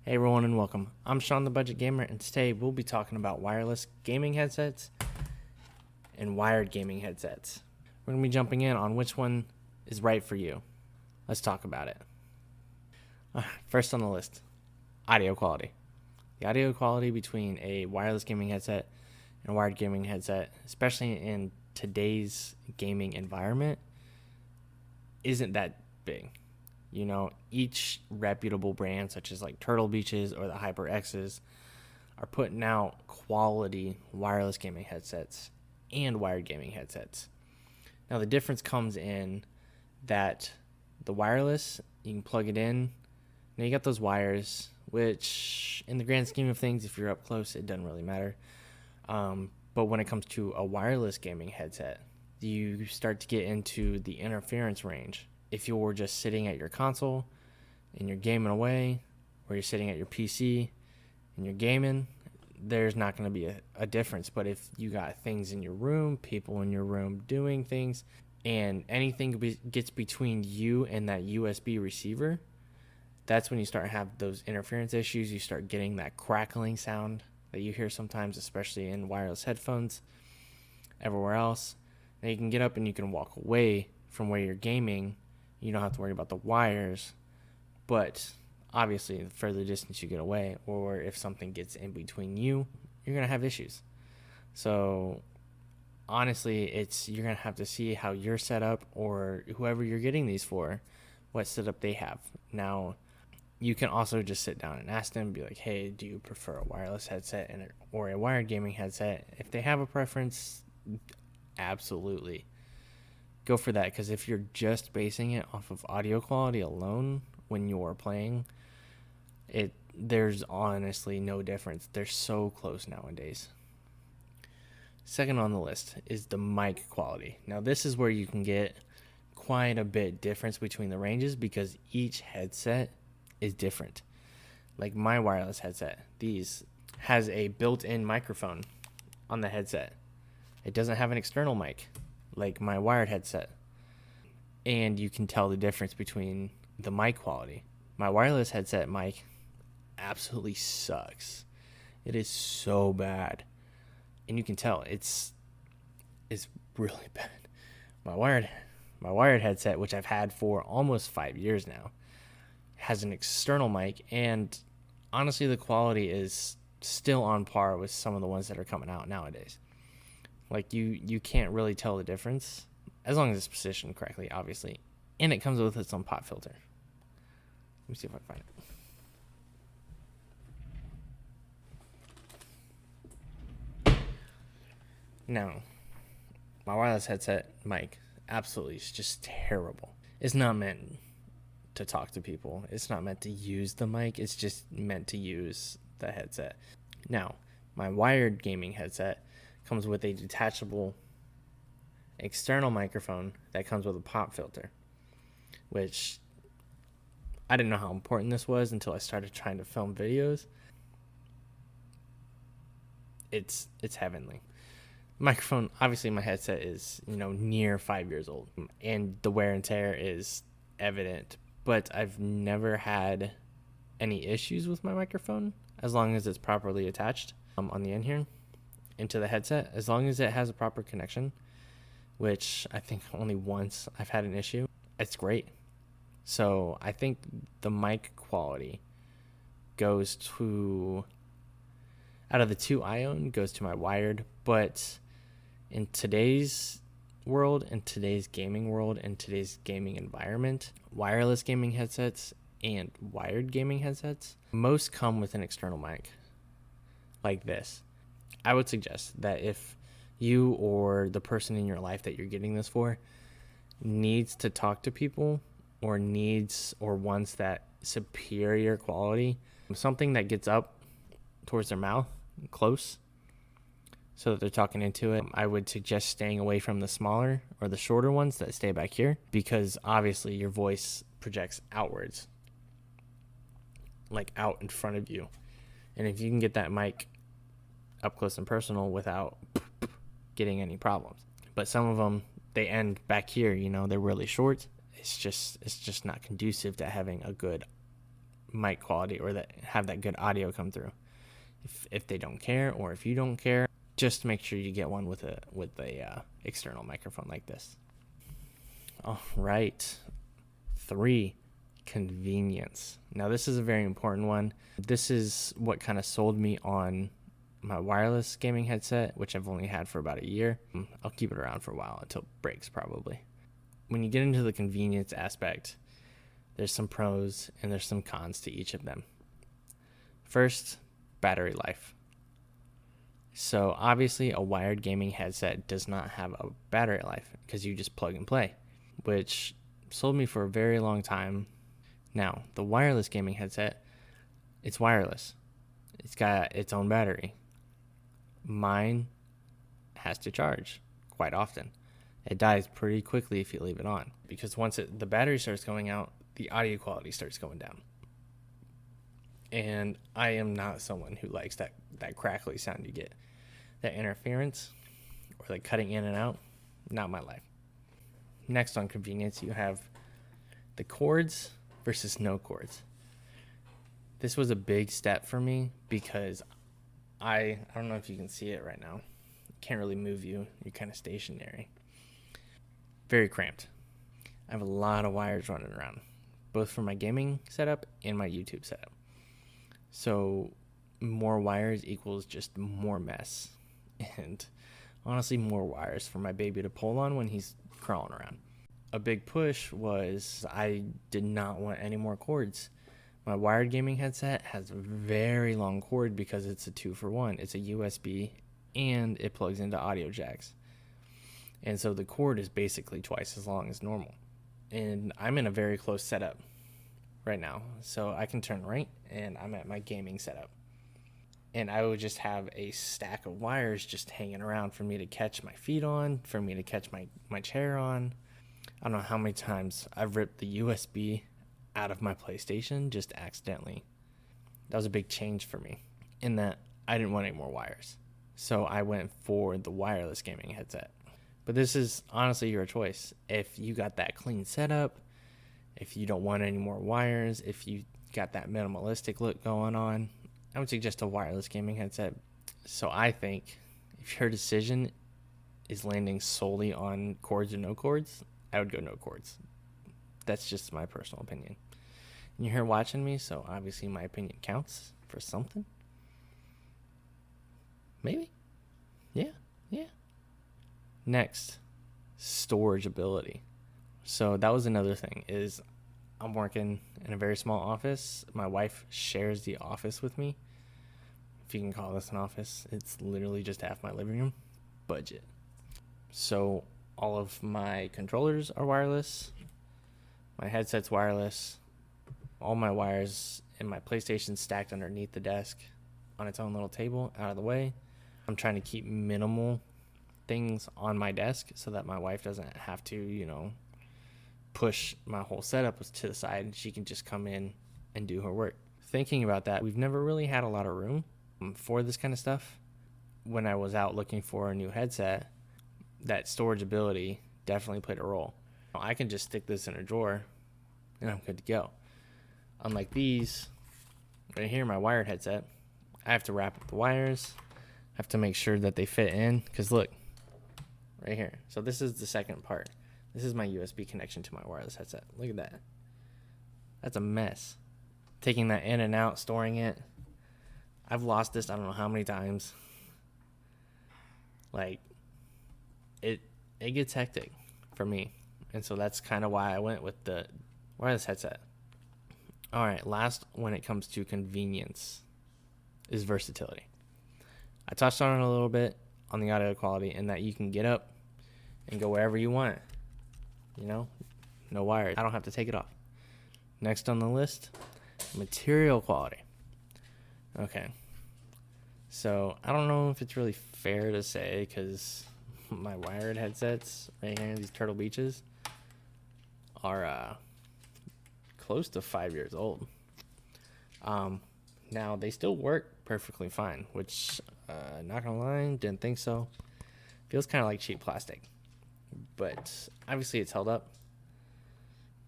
Hey everyone and welcome. I'm Sean the Budget Gamer, and today we'll be talking about wireless gaming headsets and wired gaming headsets. We're going to be jumping in on which one is right for you. Let's talk about it. First on the list, audio quality. The audio quality between a wireless gaming headset and a wired gaming headset, especially in today's gaming environment, isn't that big. You know, each reputable brand, such as like Turtle Beaches or the HyperX's, are putting out quality wireless gaming headsets and wired gaming headsets. Now, the difference comes in that the wireless, you can plug it in. Now, you got those wires, which in the grand scheme of things, if you're up close, it doesn't really matter. But when it comes to a wireless gaming headset, you start to get into the interference range. If you're just sitting at your console and you're gaming away, or you're sitting at your PC and you're gaming, there's not going to be a difference. But if you got things in your room, people in your room doing things, and anything gets between you and that USB receiver, that's when you start to have those interference issues. You start getting that crackling sound that you hear sometimes, especially in wireless headphones. Everywhere else, now you can get up and you can walk away from where you're gaming. You don't have to worry about the wires, but obviously the further distance you get away, or if something gets in between you, you're going to have issues. So honestly, you're going to have to see how you're set up, or whoever you're getting these for, what setup they have. Now, you can also just sit down and ask them, be like, hey, do you prefer a wireless headset or a wired gaming headset? If they have a preference, absolutely go for that, because if you're just basing it off of audio quality alone when you're playing, there's honestly no difference. They're so close nowadays. Second on the list is the mic quality. Now, this is where you can get quite a bit difference between the ranges, because each headset is different. Like my wireless headset, these has a built-in microphone on the headset. It doesn't have an external mic like my wired headset. And you can tell the difference between the mic quality. My wireless headset mic absolutely sucks. It is so bad. And you can tell it's really bad. My wired headset, which I've had for almost 5 years now, has an external mic, and honestly the quality is still on par with some of the ones that are coming out nowadays. Like, you can't really tell the difference, as long as it's positioned correctly, obviously. And it comes with its own pop filter. Let me see if I can find it. Now, my wireless headset mic absolutely is just terrible. It's not meant to talk to people. It's not meant to use the mic. It's just meant to use the headset. Now, my wired gaming headset comes with a detachable external microphone that comes with a pop filter, which I didn't know how important this was until I started trying to film videos. It's heavenly. Microphone, obviously my headset is, near 5 years old, and the wear and tear is evident, but I've never had any issues with my microphone as long as it's properly attached on the end here into the headset. As long as it has a proper connection, which I think only once I've had an issue, it's great. So I think the mic quality goes to, out of the two I own, goes to my wired. But in today's world, in today's gaming world, in today's gaming environment, wireless gaming headsets and wired gaming headsets, most come with an external mic like this. I would suggest that if you or the person in your life that you're getting this for needs to talk to people, or wants that superior quality, something that gets up towards their mouth close so that they're talking into it, I would suggest staying away from the smaller or the shorter ones that stay back here, because obviously your voice projects outwards, like out in front of you. And if you can get that mic up close and personal without getting any problems. But some of them, they end back here, they're really short. It's just not conducive to having a good mic quality or that have that good audio come through. If they don't care, or if you don't care, just make sure you get one with a external microphone like this. All right. 3, convenience. Now this is a very important one. This is what kind of sold me on my wireless gaming headset, which I've only had for about a year. I'll keep it around for a while until it breaks probably. When you get into the convenience aspect, there's some pros and there's some cons to each of them. First, battery life. So obviously a wired gaming headset does not have a battery life because you just plug and play, which sold me for a very long time. Now, the wireless gaming headset, it's wireless. It's got its own battery. Mine has to charge quite often. It dies pretty quickly if you leave it on, because once the battery starts going out, the audio quality starts going down. And I am not someone who likes that crackly sound you get. That interference or like cutting in and out, not my life. Next on convenience, you have the cords versus no cords. This was a big step for me because I don't know if you can see it right now. Can't really move you. You're kind of stationary. Very cramped. I have a lot of wires running around, both for my gaming setup and my YouTube setup. So more wires equals just more mess. And honestly, more wires for my baby to pull on when he's crawling around. A big push was I did not want any more cords. My wired gaming headset has a very long cord because it's a 2-for-1. It's a USB and it plugs into audio jacks. And so the cord is basically twice as long as normal. And I'm in a very close setup right now. So I can turn right and I'm at my gaming setup. And I would just have a stack of wires just hanging around for me to catch my feet on, for me to catch my chair on. I don't know how many times I've ripped the USB out of my PlayStation just accidentally. That was a big change for me in that I didn't want any more wires. So I went for the wireless gaming headset. But this is honestly your choice. If you got that clean setup, if you don't want any more wires, if you got that minimalistic look going on, I would suggest a wireless gaming headset. So I think if your decision is landing solely on cords or no cords, I would go no cords. That's just my personal opinion. And you're here watching me, so obviously my opinion counts for something. Maybe. Yeah. Next, storage ability. So that was another thing, is I'm working in a very small office. My wife shares the office with me. If you can call this an office, it's literally just half my living room. Budget. So all of my controllers are wireless. My headset's wireless. All my wires in my PlayStation stacked underneath the desk on its own little table out of the way. I'm trying to keep minimal things on my desk so that my wife doesn't have to, push my whole setup to the side, and she can just come in and do her work. Thinking about that, we've never really had a lot of room for this kind of stuff. When I was out looking for a new headset, that storage ability definitely played a role. I can just stick this in a drawer and I'm good to go. Unlike these, right here, my wired headset, I have to wrap up the wires. I have to make sure that they fit in, because look, right here. So this is the second part. This is my USB connection to my wireless headset. Look at that. That's a mess. Taking that in and out, storing it. I've lost this I don't know how many times. Like, it gets hectic for me. And so that's kind of why I went with the wireless headset. All right, last when it comes to convenience is versatility. I touched on it a little bit on the audio quality, in that you can get up and go wherever you want. No wires. I don't have to take it off. Next on the list, material quality. Okay. So I don't know if it's really fair to say, because my wired headsets right here, these Turtle Beaches, are close to 5 years old. Now they still work perfectly fine, which not gonna lie, didn't think so. Feels kind of like cheap plastic, but obviously it's held up,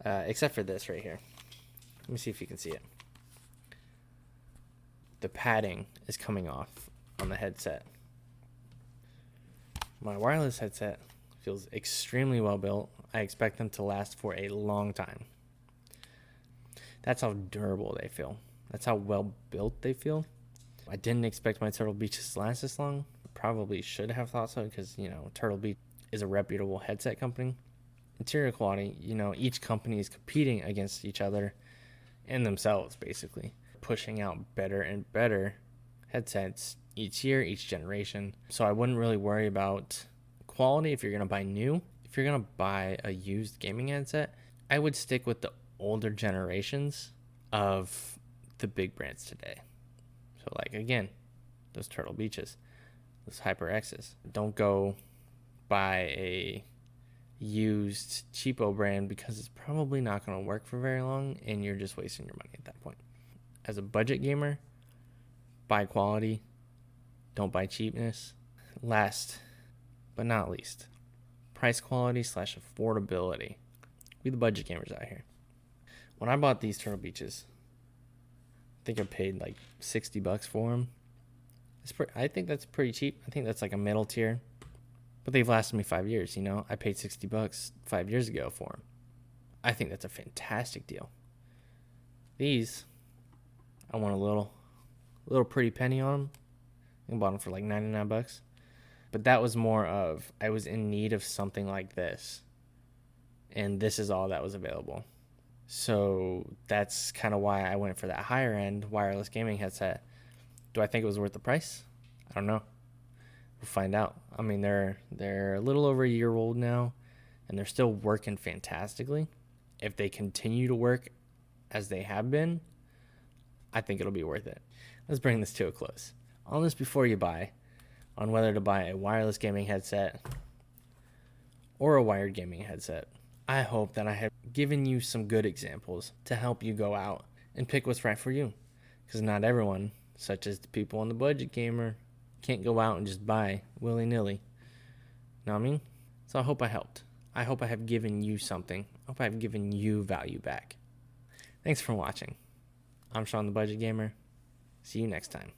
except for this right here. Let me see if you can see it. the padding is coming off on the headset. My wireless headset feels extremely well built. I expect them to last for a long time. That's how durable they feel. That's how well built they feel. I didn't expect my Turtle Beaches to last this long. Probably should have thought so because, Turtle Beach is a reputable headset company. Interior quality, each company is competing against each other and themselves, basically. Pushing out better and better headsets each year, each generation. So I wouldn't really worry about quality if you're going to buy new. If you're going to buy a used gaming headset, I would stick with the older generations of the big brands today. So again, those Turtle Beaches, those HyperXs. Don't go buy a used cheapo brand because it's probably not going to work for very long and you're just wasting your money at that point. As a budget gamer, buy quality, don't buy cheapness. Last but not least, price quality / affordability. We the budget gamers out here. When I bought these Turtle Beaches, I think I paid $60 for them. I think that's pretty cheap. I think that's a middle tier. But they've lasted me 5 years, I paid $60 5 years ago for them. I think that's a fantastic deal. These, I want a little pretty penny on them. I bought them for $99. But that was more of, I was in need of something like this. And this is all that was available. So that's kind of why I went for that higher end wireless gaming headset. Do I think it was worth the price? I don't know. We'll find out. I mean, they're a little over a year old now, and they're still working fantastically. If they continue to work as they have been, I think it'll be worth it. Let's bring this to a close. On this before you buy, on whether to buy a wireless gaming headset or a wired gaming headset, I hope that I have given you some good examples to help you go out and pick what's right for you. Because not everyone, such as the people on the budget gamer, can't go out and just buy willy-nilly. Know what I mean? So I hope I helped. I hope I have given you something. I hope I have given you value back. Thanks for watching. I'm Sean the Budget Gamer. See you next time.